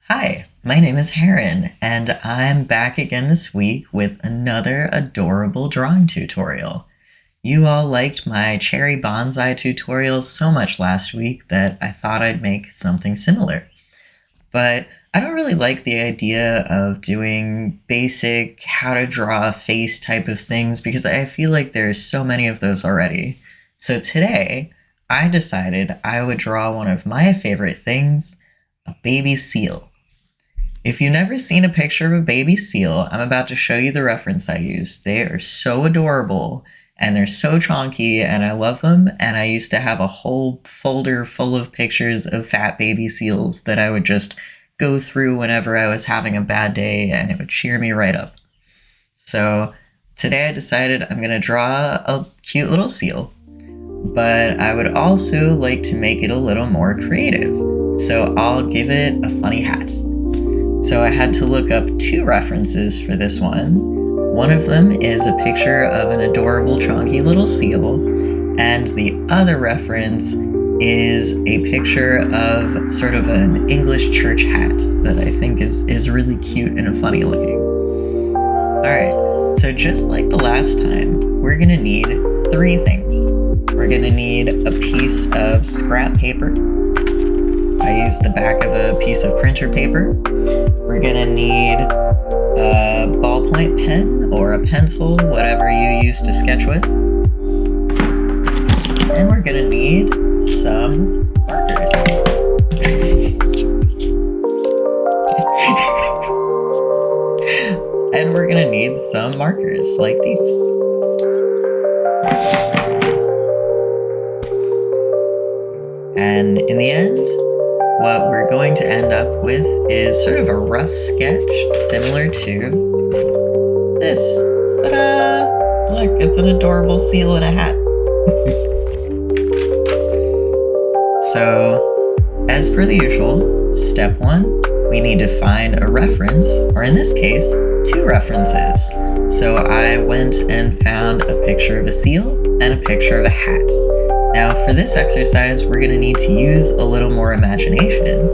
Hi, my name is Heron, and I'm back again this week with another adorable drawing tutorial. You all liked my cherry bonsai tutorial so much last week that I thought I'd make something similar. But I don't really like the idea of doing basic how to draw a face type of things because I feel like there's so many of those already. So today, I decided I would draw one of my favorite things, a baby seal. If you've never seen a picture of a baby seal, I'm about to show you the reference I used. They are so adorable and they're so chonky and I love them, and I used to have a whole folder full of pictures of fat baby seals that I would just go through whenever I was having a bad day and it would cheer me right up. So today I decided I'm going to draw a cute little seal, but I would also like to make it a little more creative. So I'll give it a funny hat. So I had to look up two references for this one. One of them is a picture of an adorable chonky little seal, and the other reference is a picture of sort of an English church hat that I think is really cute and funny looking. Alright, so just like the last time, we're gonna need three things. We're gonna need a piece of scrap paper. I used the back of a piece of printer paper. We're gonna need a ballpoint pen or a pencil, whatever you use to sketch with. And we're gonna need some markers. And we're gonna need some markers like these. And in the end, what we're going to end up with is sort of a rough sketch similar to this. Ta-da! Look, it's an adorable seal in a hat. So, as per the usual, step one, we need to find a reference, or in this case, two references. So I went and found a picture of a seal and a picture of a hat. Now for this exercise, we're going to need to use a little more imagination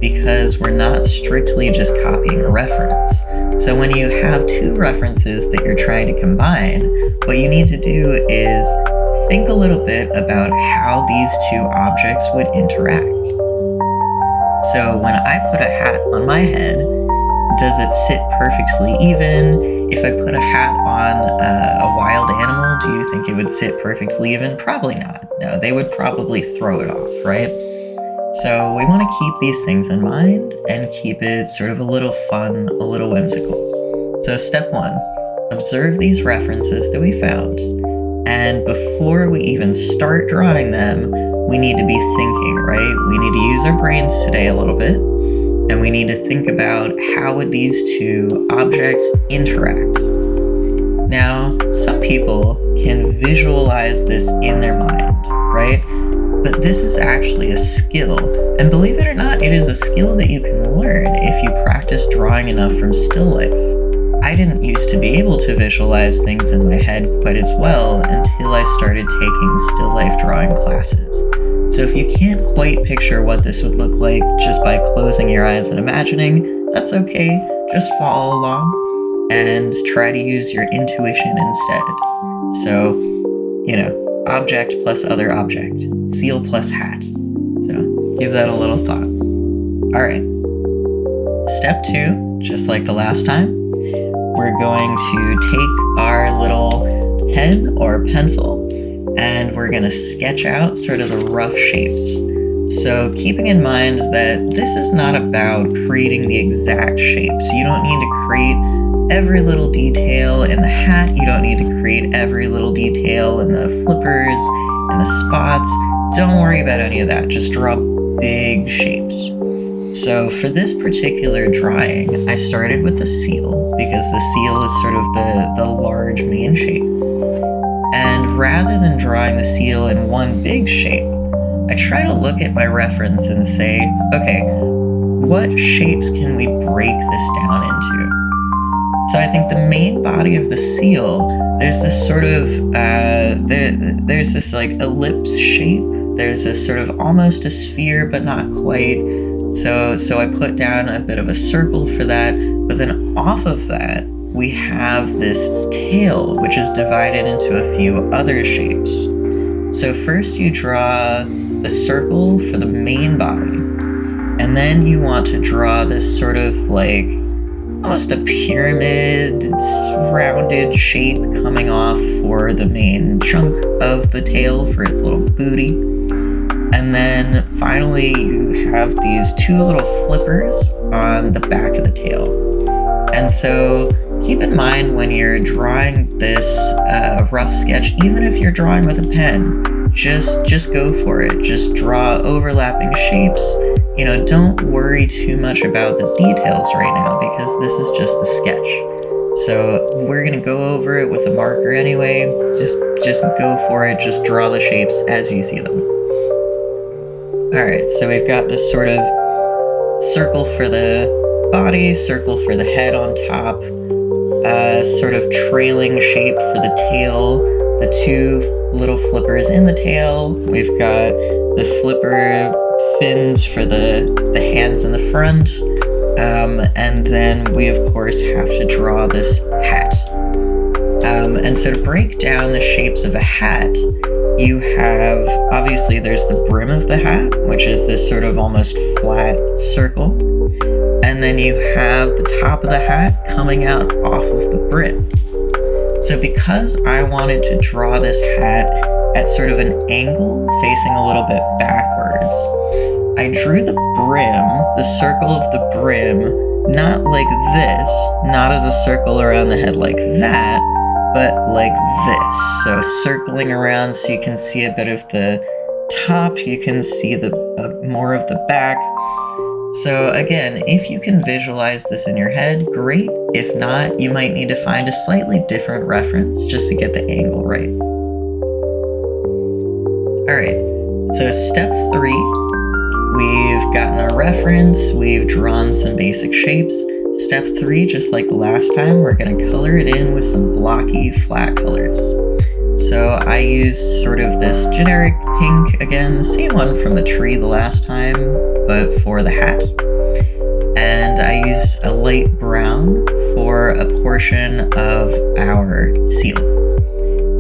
because we're not strictly just copying a reference. So when you have two references that you're trying to combine, what you need to do is think a little bit about how these two objects would interact. So when I put a hat on my head, does it sit perfectly even? If I put a hat on a wild animal, do you think it would sit perfectly even? Probably not. No, they would probably throw it off, right? So we want to keep these things in mind and keep it sort of a little fun, a little whimsical. So step one, observe these references that we found. And before we even start drawing them, we need to be thinking, right? We need to use our brains today a little bit. And we need to think about how would these two objects interact. Now, some people can visualize this in their mind, right? But this is actually a skill. And believe it or not, it is a skill that you can learn if you practice drawing enough from still life. I didn't used to be able to visualize things in my head quite as well until I started taking still life drawing classes. So if you can't quite picture what this would look like just by closing your eyes and imagining, that's okay. Just follow along and try to use your intuition instead. So, object plus other object, seal plus hat. So give that a little thought. All right. Step two, just like the last time, we're going to take our little pen or pencil and we're going to sketch out sort of the rough shapes. So keeping in mind that this is not about creating the exact shapes. You don't need to create every little detail in the hat. You don't need to create every little detail in the flippers and the spots. Don't worry about any of that. Just draw big shapes. So for this particular drawing, I started with the seal because the seal is sort of the large main shape. And rather than drawing the seal in one big shape, I try to look at my reference and say, okay, what shapes can we break this down into? So I think the main body of the seal, there's this sort of, there's this like ellipse shape. There's this sort of almost a sphere, but not quite. So I put down a bit of a circle for that, but then off of that, we have this tail, which is divided into a few other shapes. So first you draw the circle for the main body, and then you want to draw this sort of like almost a pyramid rounded shape coming off for the main chunk of the tail for its little booty. And then finally you have these two little flippers on the back of the tail. And so keep in mind when you're drawing this rough sketch, even if you're drawing with a pen, just go for it. Just draw overlapping shapes. You know, don't worry too much about the details right now because this is just a sketch. So we're gonna go over it with a marker anyway. Just go for it. Just draw the shapes as you see them. All right, so we've got this sort of circle for the body, circle for the head on top, sort of trailing shape for the tail, the two little flippers in the tail. We've got the flipper fins for the hands in the front, and then we of course have to draw this hat. And so to break down the shapes of a hat, you have, obviously there's the brim of the hat, which is this sort of almost flat circle. And then you have the top of the hat coming out off of the brim. So because I wanted to draw this hat at sort of an angle facing a little bit backwards, I drew the brim, the circle of the brim, not like this, not as a circle around the head like that, but like this. So circling around so you can see a bit of the top, you can see the more of the back. So again, if you can visualize this in your head, great. If not, you might need to find a slightly different reference just to get the angle right. All right, so step 3, we've gotten our reference, we've drawn some basic shapes. Step 3, just like last time, we're gonna color it in with some blocky flat colors. So I used sort of this generic pink, again, the same one from the tree the last time, but for the hat. And I used a light brown for a portion of our seal.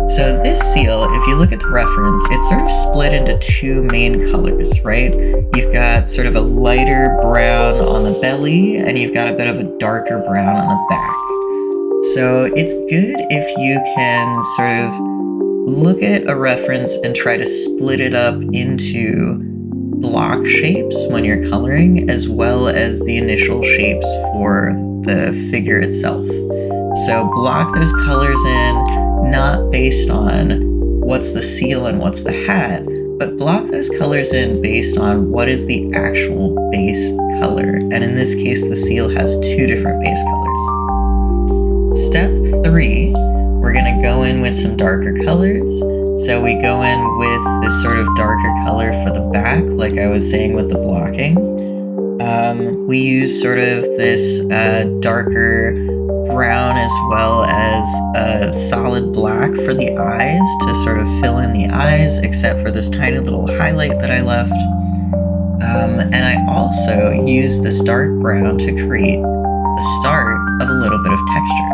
So this seal, if you look at the reference, it's sort of split into two main colors, right? You've got sort of a lighter brown on the belly, and you've got a bit of a darker brown on the back. So it's good if you can sort of look at a reference and try to split it up into block shapes when you're coloring, as well as the initial shapes for the figure itself. So block those colors in, not based on what's the seal and what's the hat, but block those colors in based on what is the actual base color. And in this case, the seal has two different base colors. Step 3, we're gonna go in with some darker colors. So we go in with this sort of darker color for the back, like I was saying with the blocking. We use sort of this darker brown as well as a solid black for the eyes to sort of fill in the eyes, except for this tiny little highlight that I left. And I also use this dark brown to create the start of a little bit of texture.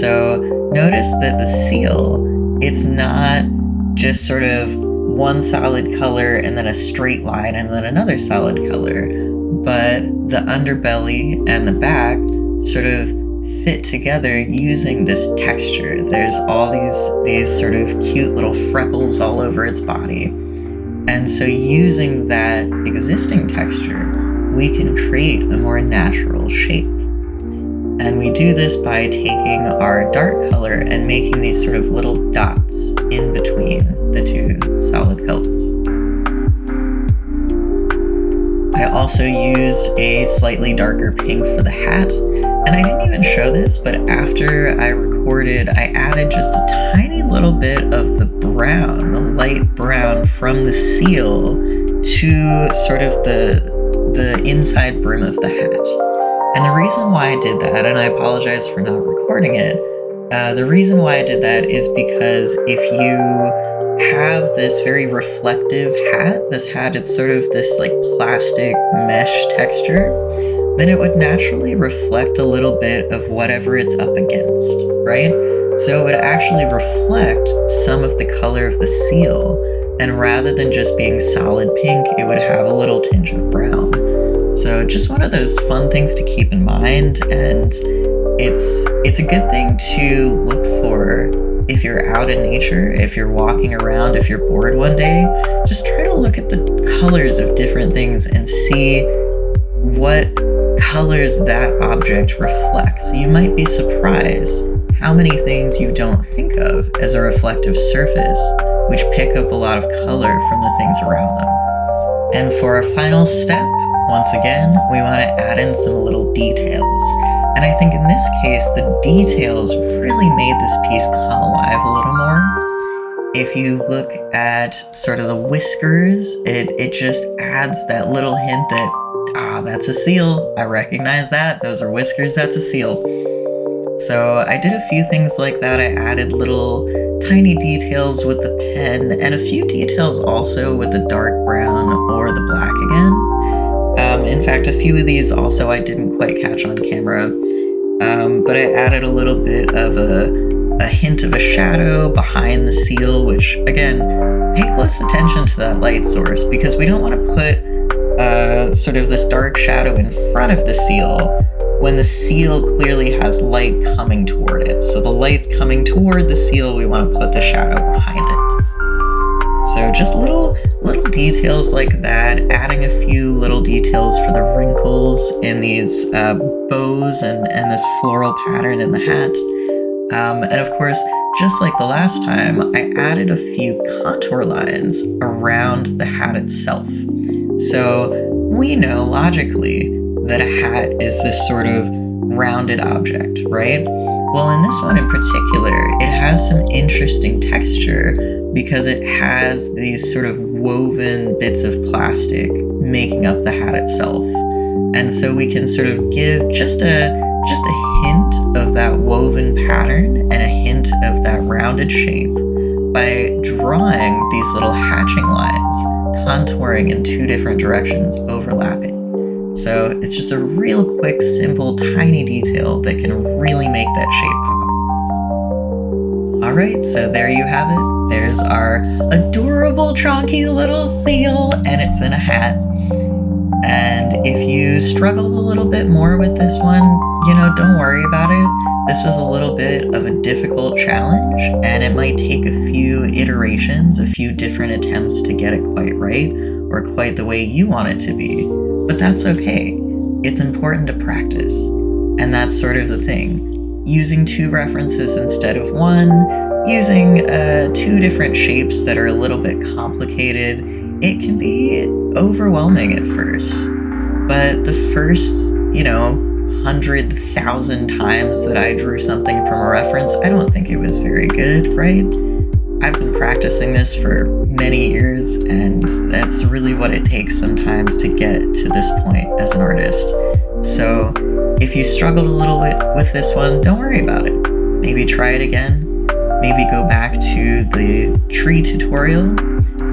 So notice that the seal, it's not just sort of one solid color and then a straight line and then another solid color, but the underbelly and the back sort of fit together using this texture. There's all these sort of cute little freckles all over its body. And so using that existing texture, we can create a more natural shape. And we do this by taking our dark color and making these sort of little dots in between the two solid colors. I also used a slightly darker pink for the hat, and I didn't even show this, but after I recorded, I added just a tiny little bit of the brown, the light brown from the seal to sort of the inside brim of the hat. And the reason why I did that, and I apologize for not recording it, the reason why I did that is because if you have this very reflective hat, this hat, it's sort of this like plastic mesh texture, then it would naturally reflect a little bit of whatever it's up against, right? So it would actually reflect some of the color of the seal, and rather than just being solid pink, it would have a little tinge of brown. So just one of those fun things to keep in mind, and it's a good thing to look for if you're out in nature, if you're walking around, if you're bored one day. Just try to look at the colors of different things and see what colors that object reflects. You might be surprised how many things you don't think of as a reflective surface, which pick up a lot of color from the things around them. And for our final step, once again, we want to add in some little details. And I think in this case, the details really made this piece come alive a little more. If you look at sort of the whiskers, it just adds that little hint that, that's a seal. I recognize that. Those are whiskers, that's a seal. So I did a few things like that. I added little tiny details with the pen, and a few details also with the dark brown or the black again. In fact, a few of these also I didn't quite catch on camera, but I added a little bit of a hint of a shadow behind the seal, which, again, pay close attention to that light source, because we don't want to put sort of this dark shadow in front of the seal when the seal clearly has light coming toward it. So the light's coming toward the seal, we want to put the shadow behind it. So just little details like that, adding a few little details for the wrinkles in these bows and this floral pattern in the hat. And of course, just like the last time, I added a few contour lines around the hat itself. So we know logically that a hat is this sort of rounded object, right? Well, in this one in particular, it has some interesting texture because it has these sort of woven bits of plastic making up the hat itself. And so we can sort of give just a hint of that woven pattern and a hint of that rounded shape by drawing these little hatching lines, contouring in two different directions, overlapping. So it's just a real quick, simple, tiny detail that can really make that shape pop. Alright, so there you have it. There's our adorable, chonky little seal, and it's in a hat. And if you struggled a little bit more with this one, don't worry about it. This was a little bit of a difficult challenge, and it might take a few iterations, a few different attempts to get it quite right, or quite the way you want it to be. But that's okay. It's important to practice. And that's sort of the thing. Using two references instead of one, using two different shapes that are a little bit complicated, it can be overwhelming at first. But the first, 100,000 times that I drew something from a reference, I don't think it was very good, right? I've been practicing this for many years, and that's really what it takes sometimes to get to this point as an artist. So if you struggled a little bit with this one, don't worry about it. Maybe try it again. Maybe go back to the tree tutorial.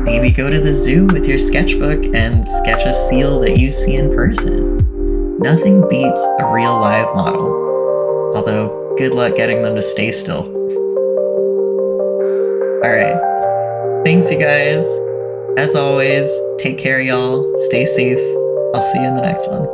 Maybe go to the zoo with your sketchbook and sketch a seal that you see in person. Nothing beats a real live model. Although, good luck getting them to stay still. Alright. Thanks, you guys. As always, take care, y'all. Stay safe. I'll see you in the next one.